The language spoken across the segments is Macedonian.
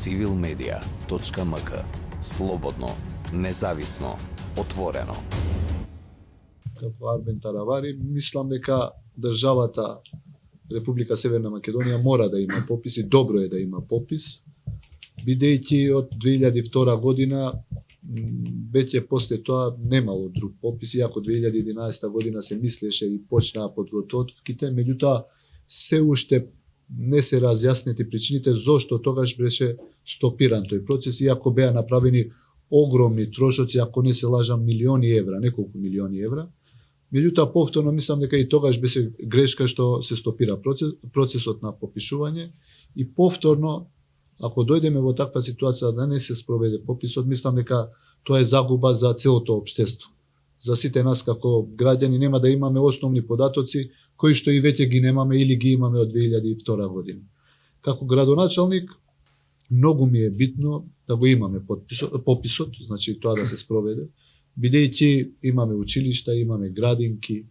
civilmedia.mk. Слободно, независно, отворено. Како Арбен Таравари, мислам дека државата Република Северна Македонија мора да има попис и добро е да има попис, бидејќи од 2002 година веќе после тоа немало друг попис, иако 2011 година се мислеше и почнаа подготовките, меѓутоа се уште не се разјаснети причините зошто тогаш беше стопиран тој процес, иако беа направени огромни трошоци, ако не се лажам, милиони евра, неколку милиони евра. Меѓутоа повторно мислам дека и тогаш беше грешка што се стопира процесот на попишување и повторно ако дојдеме во таква ситуација да не се спроведе пописот, мислам дека тоа е загуба за целото општество. За сите нас како граѓани нема да имаме основни податоци кои што и веќе ги немаме или ги имаме од 2002 година. Како градоначалник многу ми е битно да го имаме пописот, значи тоа да се спроведе, бидејќи имаме училишта, имаме градинки,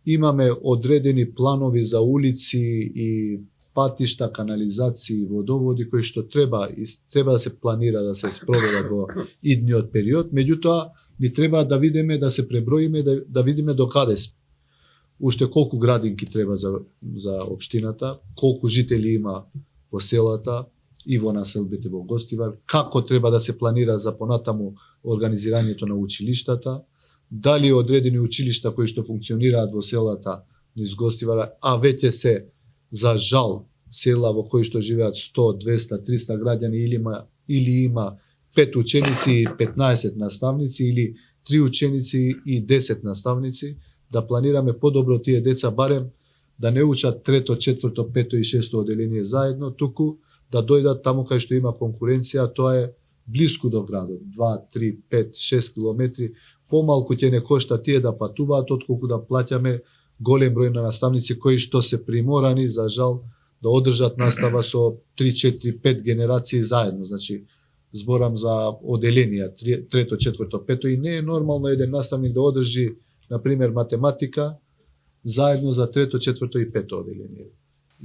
имаме одредени планови за улици и патишта, канализации, водоводи кои што треба да се планира да се спроведат во идниот период, меѓутоа ни треба да видиме, да се преброиме, да видиме до каде сме. Уште колку градинки треба за општината, колку жители има во селата и во населбите во Гостивар, како треба да се планира за понатаму организирањето на училиштата, дали одредени училишта кои што функционираат во селата низ Гостивара, а веќе се за жал села во кои што живеат 100, 200, 300 граѓани или има 5 ученици и 15 наставници или 3 ученици и 10 наставници, да планираме подобро тие деца барем да не учат трето, четврто, пето и шесто оделение заедно, туку да дојдат таму кај што има конкуренција, тоа е блиску до градот, 2, 3, 5, 6 километри, помалку ќе не кошта тие да патуваат, отколку да плаќаме голем број на наставници кои што се приморани, за жал, да одржат настава со 3, 4, 5 генерации заедно. Значи, зборам за оделенија, трето, четврто, пето, и не е нормално еден наставник да одржи, например, математика, заедно за трето, четврто и пето оделение.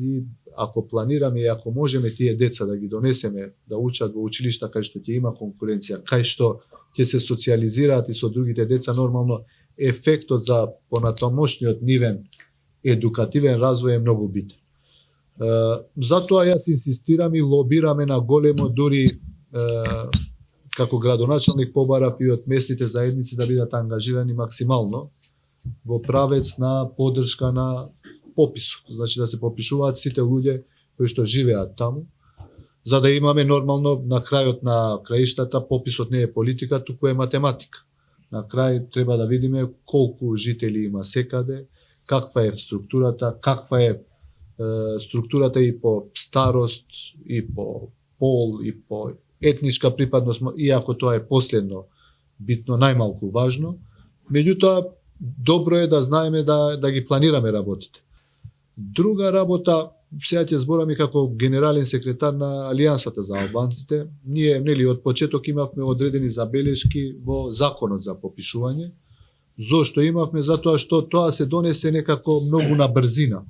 И ако планираме и ако можеме тие деца да ги донесеме да учат во училишта кај што ќе има конкуренција, кај што ќе се социализираат и со другите деца, нормално ефектот за понатамошниот нивен едукативен развој е многу битен. Затоа јас инсистирам и лобираме на големо, дури како градоначалник побарав и од местните заедници да бидат ангажирани максимално во правец на поддршка на пописот. Значи да се попишуваат сите луѓе кои што живеат таму, за да имаме нормално на крајот на краиштата пописот не е политика, туку е математика. На крај треба да видиме колку жители има секаде, каква е структурата, каква е структурата и по старост, и по пол, и по етничка припадност, иако тоа е последно битно, најмалку важно. Меѓутоа, добро е да знаеме да ги планираме работите. Друга работа, сега ќе зборам и како генерален секретар на Алијансата за албанците, ние нели од почеток имавме одредени забелешки во законот за попишување. Зошто имавме? Затоа што тоа се донесе некако многу на брзина.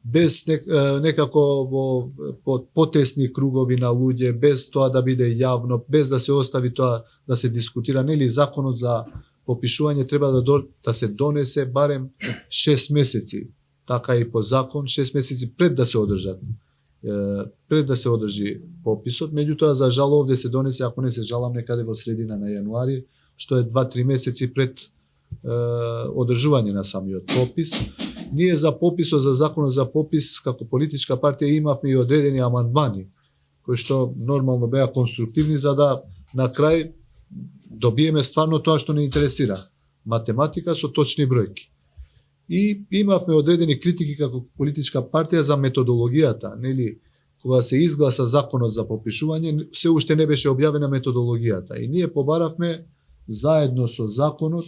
Без некако во потесни кругови на луѓе, без тоа да биде јавно, без да се остави тоа да се дискутира, нели законот за попишување треба да се донесе барем 6 месеци, така и по закон, 6 месеци пред да се одржи пописот. Меѓутоа, за жал овде се донесе, ако не се жалам, некаде во средина на јануари, што е 2-3 месеци пред одржување на самиот попис. Ние за пописот, за законот за попис, како политичка партија имавме и одредени амандмани, кои што нормално беа конструктивни, за да на крај добиеме стварно тоа што не интересира. Математика со точни бројки. И имавме одредени критики како политичка партија за методологијата, нели, кога се изгласа законот за попишување, се уште не беше објавена методологијата. И ние побаравме заедно со законот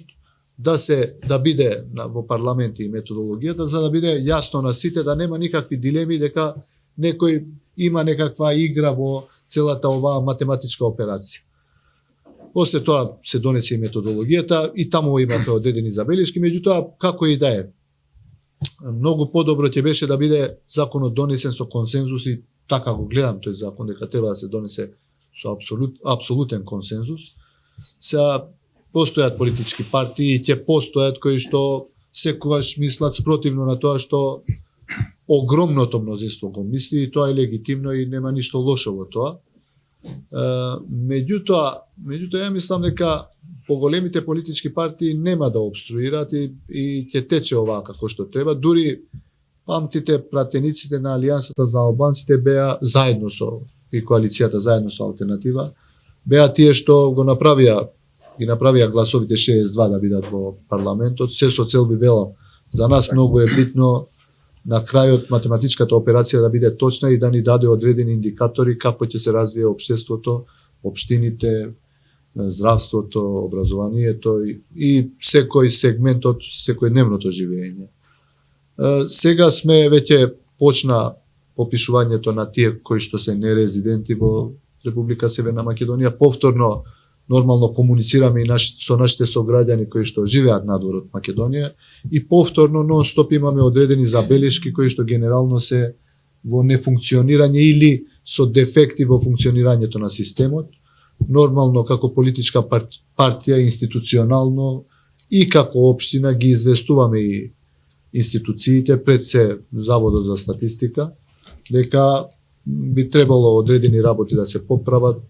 да биде во парламент и методологијата, за да биде јасно на сите, да нема никакви дилеми дека некој има некаква игра во целата оваа математичка операција. После тоа се донесе и методологијата и таму имате одредени забелешки, меѓутоа како и да е. Многу подобро ќе беше да биде законот донесен со консензус и така го гледам тој закон, дека треба да се донесе со апсолутен консензус. Сега постојат политички партии и ќе постојат кои што секогаш мислат спротивно на тоа што огромното мнозинство го мисли, и тоа е легитимно и нема ништо лошо во тоа. Меѓутоа ја мислам дека поголемите политички партии нема да обструират и ќе тече оваа како што треба. Дури памтите пратениците на Алијансата за албанците беа заедно со и коалицијата заедно со Алтернатива, беа тие што го направија гласовите 62 да бидат во парламентот, се со цел би велам. За нас многу е битно на крајот математичката операција да биде точна и да ни даде одредени индикатори како ќе се развие општеството, општините, здравството, образованието и секој сегмент од секојдневното живење. Сега сме веќе почна попишувањето на тие кои што се нерезиденти во Република Северна Македонија. Повторно нормално комуницираме и со нашите сограѓани кои што живеат надвор од Македонија и повторно нон-стоп имаме одредени забелешки кои што генерално се во нефункционирање или со дефекти во функционирањето на системот. Нормално како политичка партија институционално и како општина ги известуваме и институциите пред се Заводот за статистика дека би требало одредени работи да се поправат,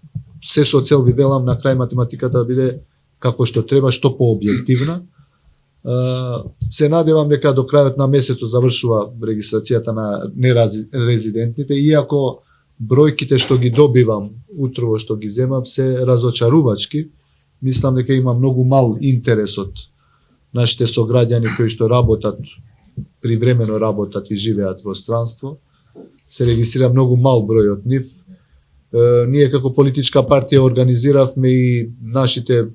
се со цел ви велам на крај математиката да биде како што треба, што пообјективна. Се надевам дека до крајот на месецот завршува регистрацијата на нерезидентните, иако бројките што ги добивам утрово што ги земав се разочарувачки. Мислам дека има многу мал интерес од нашите сограѓани кои што работат, привремено работат и живеат во странство. Се регистрира многу мал број од нив. Ние како политичка партија организиравме и нашите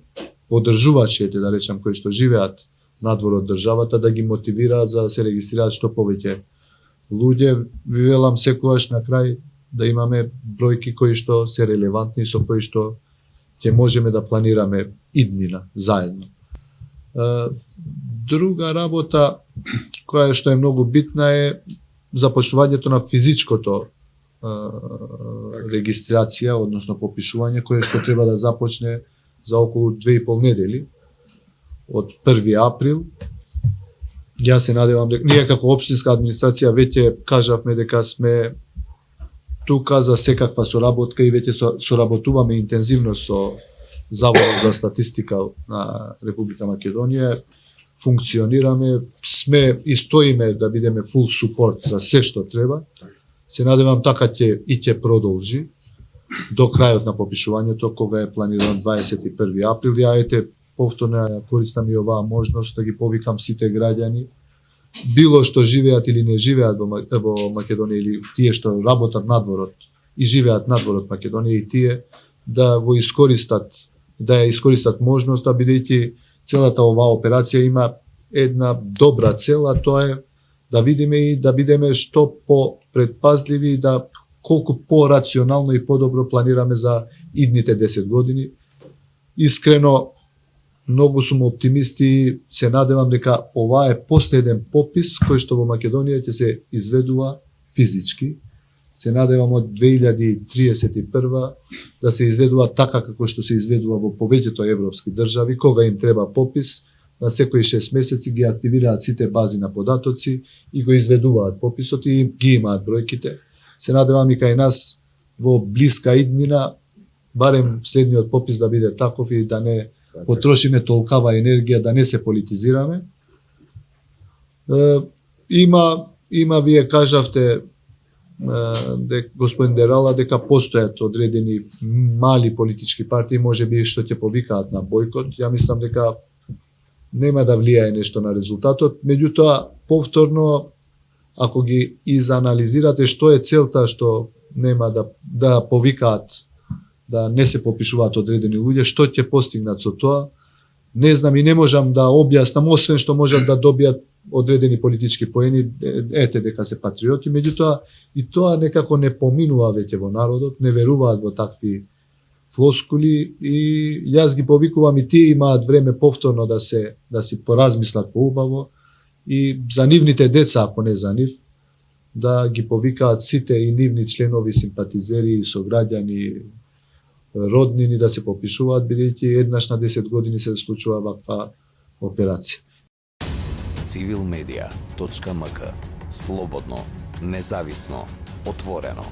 поддржувачи, да речам, кои што живеат надвор од државата, да ги мотивираат за да се регистрираат што повеќе луѓе. Ви велам секогаш на крај да имаме бројки кои што се релевантни, со кои што ќе можеме да планираме иднина заедно. Друга работа која што е многу битна е започнувањето на физичкото регистрација, односно попишување, кое што треба да започне за околу 2,5 недели од 1 април. Јас се надевам дека ние како општинска администрација веќе кажавме дека сме тука за секаква соработка и веќе соработуваме интензивно со Заводот за статистика на Република Македонија. Функционираме, сме и стоиме да бидеме фул супорт за се што треба. Се надевам така ќе продолжи до крајот на попишувањето, кога е планирано 21 април. Ја повторно ја користам и оваа можност да ги повикам сите граѓани, било што живеат или не живеат во Македонија, или тие што работат надворот и живеат надворот Македонија, и тие да го искористат, да ја искористат можноста, бидејќи целата оваа операција има една добра цел, а тоа е да видиме и да бидеме што по-предпазливи и да колку по-рационално и по-добро планираме за идните 10 години. Искрено, многу сум оптимист и се надевам дека ова е последен попис кој што во Македонија ќе се изведува физички. Се надевам од 2031 да се изведува така како што се изведува во повеќето европски држави, кога им треба попис, на секои 6 месеци ги активираат сите бази на податоци и го изведуваат пописот и ги имаат бројките. Се надевам и кај нас во блиска иднина барем следниот попис да биде таков и да не потрошиме толкава енергија, да не се политизираме. Има вие кажавте господин Дерала дека постојат одредени мали политички партии можеби што ќе повикаат на бојкот. Ја мислам дека нема да влијае нешто на резултатот, меѓутоа повторно ако ги изанализирате што е целта што нема да повикаат да не се попишуваат одредени луѓе, што ќе постигнат со тоа, не знам и не можам да објаснам, освен што можат да добијат одредени политички поени, дека се патриоти, меѓутоа и тоа некако не поминува веќе во народот, не веруваат во такви флоскули и јас ги повикувам и тие имаат време повторно да си поразмислат поубаво и за нивните деца, ако не за нив, да ги повикаат сите и нивни членови, симпатизери, сограѓани, роднини да се попишуваат, бидејќи еднаш на 10 години се случува ваква операција. Civilmedia.mk. Слободно, независно, отворено.